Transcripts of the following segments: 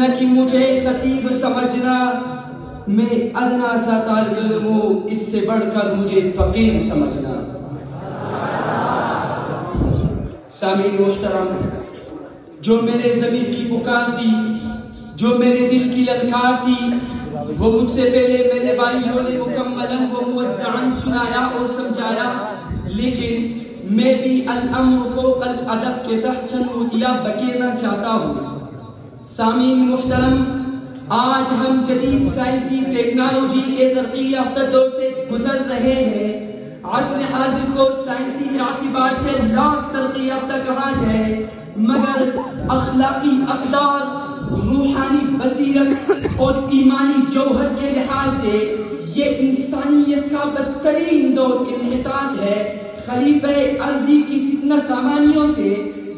نہ کہ مجھے خطیب سمجھنا، میں ادنا سا طالب علم ہوں، اس سے بڑھ کر مجھے فقیر سمجھنا۔ سامعین محترم، جو میرے ضمیر کی پکار تھی، جو میرے دل کی للکار تھی، وہ مجھ سے پہلے میرے بھائیوں نے مکملاً و موزعاً سنایا اور سمجھایا، لیکن میں بھی الامر فوق الادب کے تحت چند نوتیاں بکیرنا چاہتا ہوں۔ سامعین محترم، آج ہم جدید سائنسی ٹیکنالوجی کے ترقی یافتہ دور سے گزر رہے ہیں۔ عصر حاضر کو سائنسی اعتبار سے لاکھ ترقی یافتہ کہا جائے، مگر اخلاقی اقدار، روحانی بصیرت اور ایمانی جوہر کے لحاظ سے یہ انسانیت کا بدترین دور انحطاط ہے۔ خلیفہ ارضی کی فتنہ سامانیوں سے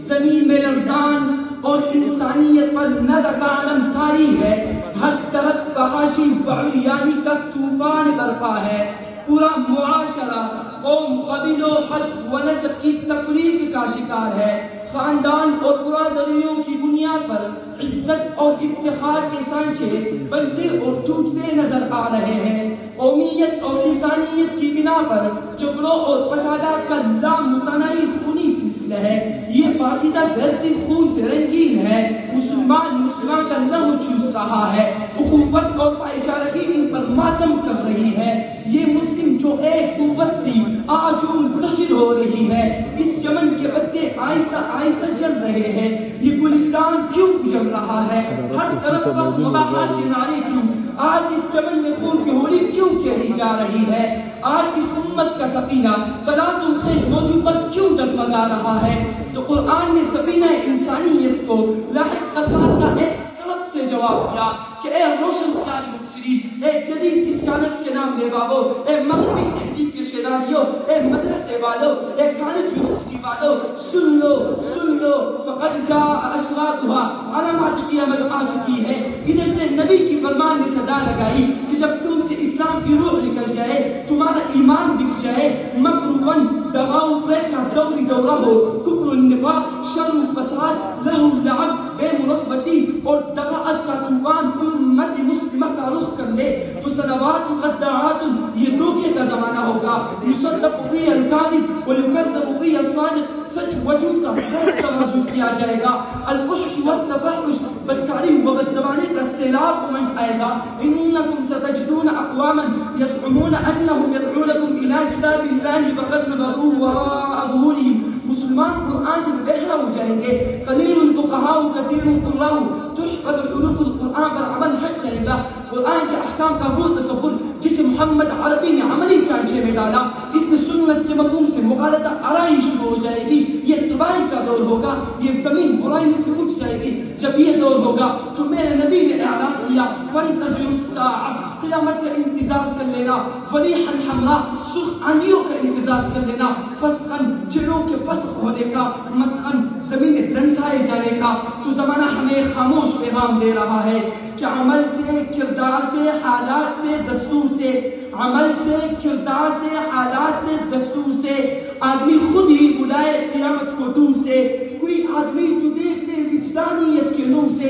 زمین میں لرزان اور انسانیت پر نزع کا علم طاری ہے۔ ہر طرف فحاشی وعریانی کا طوفان برپا ہے۔ پورا معاشرہ قوم، قبیلوں، حسب و نسب کی تفریق کا شکار ہے۔ خاندان اور برادریوں کی بنیاد پر عزت اور افتخار کے سانچے بنتے اور ٹوٹتے نظر آ رہے ہیں۔ قومیت اور لسانیت کی بنا پر جھگڑوں اور فسادات کا لامتناہی خونی سلسلہ ہے۔ یہ پاکیزہ بہتی خون سے رنگین ہے۔ مسلمان کا لہو چوس رہا ہے۔ اخوت اور بھائی چارگی ان پر ماتم کر رہی ہے۔ یہ مسلم جو ایک قوت تھی آج منتشر ہو رہی ہے۔ اس چمن کے پتے آہستہ آہستہ جل رہے ہیں۔ یہ گلستان کیوں جل رہا ہے؟ ہر طرف مباحات کے نعرے کیوں؟ آج اس چمن میں خون کی ہولی کیوں کھیلی جا رہی ہے؟ آج اس امت کا سفینہ تلاطم خیز موجوں پر کیوں ڈگمگا رہا ہے؟ تو قرآن نے سفینہ انسانیت کو لاحق قطعات کا ایس طلب سے جواب دیا کہ اے روشن خیال مبصرین، اے جدید اسکالرز کے نام لے بابو، اے مغربی تہذیب کے شیداریوں، اے مدرسے والوں، اے کالج یونیورسٹی والوں، سن لو فقد جاء اشراطها، علامات قیامت آ چکی ہے۔ ادھر سے نبی کی فرمان نے صدا لگائی کہ جب تم سے اسلام کی روح نکل جائے، تمہارا ایمان بک جائے، مکر دغاؤ کا دوری دورہ ہو، کفر النفاق، شر و فساد، لہو لعب، بے مربتی اور دغاعت کا طوفان امت مسلمہ کا رخ کر لے تو صلوات مقدعات، یہ دھوکے کا زمانہ ہوگا۔ یصدق فی الکاذب ویکذب فی الصادق، سچ وجود کا بہت تواضع کیا جائے گا۔ الفحش والتفحش، بدکاری و بدزبانی کا سیلاب امنڈ آئے گا۔ انکم ستجدون اقواما یزعمون انہم یدعونکم الی کتاب اللہ فقد نبذوہ وراء ظہورہم، مسلمان قرآن سے بہرا ہو جائیں گے۔ قلیل الفقہاء کثیر القراء، تحفظ حروف القرآن پر عمل ہٹ جائے گا۔ قرآن کے احکام کا وہ تصور جسے محمد عربی نے عملی سانچے میں ڈالا، اس میں سنت کے مفہوم سے مغالطہ آرائی شروع ہو جائے گی۔ یہ تباہی کا دور ہوگا، یہ زمین برائی سے اٹھ جائے گی۔ جب یہ دور ہوگا تو میرے نبی نے اعلان کیا فانتظروا الساعہ، قیامت کا انتظار کر لینا، فریحا حمراء، سرخ آندھیوں کا انتظار کر لینا، فسخا، چڑوں کے فسخ ہونے کا، مسخا، زمین دنسائے جانے کا۔ تو زمانہ ہمیں خاموش پیغام دے رہا ہے کہ عمل سے، کردار سے، حالات سے، دستور سے، عمل سے، کردار سے، حالات سے، دستور سے آدمی خود ہی بلائے قیامت کو دور سے۔ کوئی آدمی تو دیکھ لے وجدانیت کے نور سے،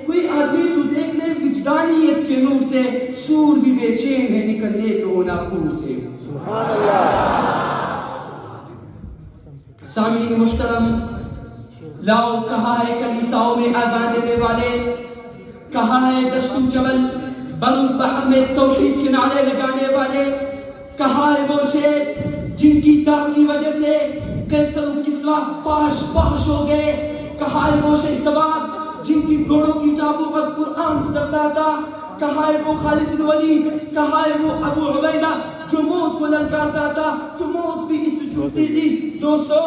کوئی آدمی تو دیکھ لے وجدانیت کے نور سے، سور بھی بے چین ہے نکلنے کو ناقور سے۔ سبحان اللہ۔ سامعین محترم، لاؤ کہاں ہے کلیساؤں میں اذان دینے والے؟ کہاں ہے دشت و جبل بر بحر میں توحید کے نعرے لگانے والے؟ کہاں ہے وہ شیر جن کی داغ کی وجہ سے قیصر و کسریٰ پاش پاش ہو گئے؟ کہاں ہے وہ شہسوار جن کی گھوڑوں کی ٹاپوں پر قرآن اترتا تھا؟ کہاں ہے وہ خالد بن ولید؟ کہاں ہے وہ ابو عبیدہ جو موت کو للکارتا تھا؟ تو موت بھی اس جھوٹی تھی۔ دوستو،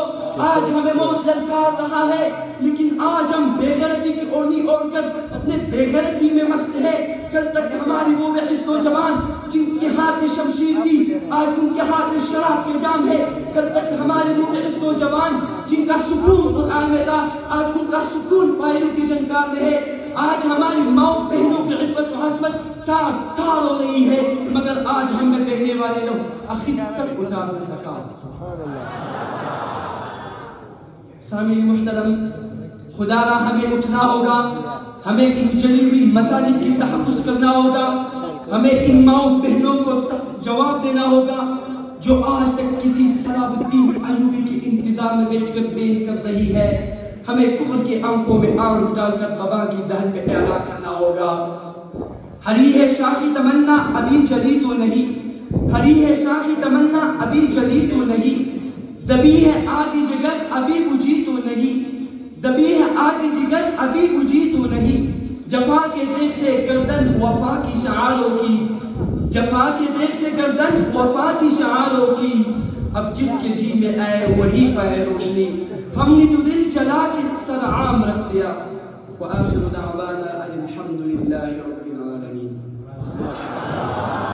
آج ہمیں موت للکار رہا ہے، لیکن آج ہم بے غیرتی کی اوڑھنی اوڑھ کر اپنے بے غیرتی میں مست ہے۔ کل تک ہماری وہ بحث نوجوان جن کے ہاتھ میں شمشیر تھی، آج ان کے ہاتھ میں شراب کے جام ہے۔ کل تک ہماری وہ بحث نوجوان جن کا سکون قرآن میں تھا، آج ان کا سکون فائلوں کی جنگار میں ہے۔ آج ہماری ماؤں بہنوں کی عفت و عصمت تار تار ہو رہی ہے، مگر آج ہم میں کہنے والے لوگ آخر تک اتار نہ سکا۔ سامعین محترم، خدا را ہمیں اٹھنا ہوگا، ہمیں ان جلی ہوئی مساجد کی تحفظ کرنا ہوگا. ہمیں ان ماؤں بہنوں کو جواب دینا ہوگا جو آج تک کسی صلاح الدین ایوبی کے انتظار میں بیٹھ کر بین کر رہی ہے. ہمیں کفر کے آنکھوں میں آنکھ ڈال کر بابا کی دہن پہ اعلان کرنا ہوگا. ہری ہے شاخی تمنا ابھی جلی تو نہیں, ہری ہے شاخی تمنا ابھی جلی تو نہیں, دبی ہے آدھی جگر ابھی بجھی تو نہیں, دبی ہے آدھی جگر ابھی بجھی تو نہیں. جفا کے دیکھ سے گردن وفا کی شعاروں کی, جفا کے دیکھ سے گردن وفا کی شعاروں کی, اب جس کے جی میں آئے وہی پائے روشنی. ہم نے تو دل چلا کے سر عام رکھ دیا. وآخر دعوانا الحمد للہ رب العالمین.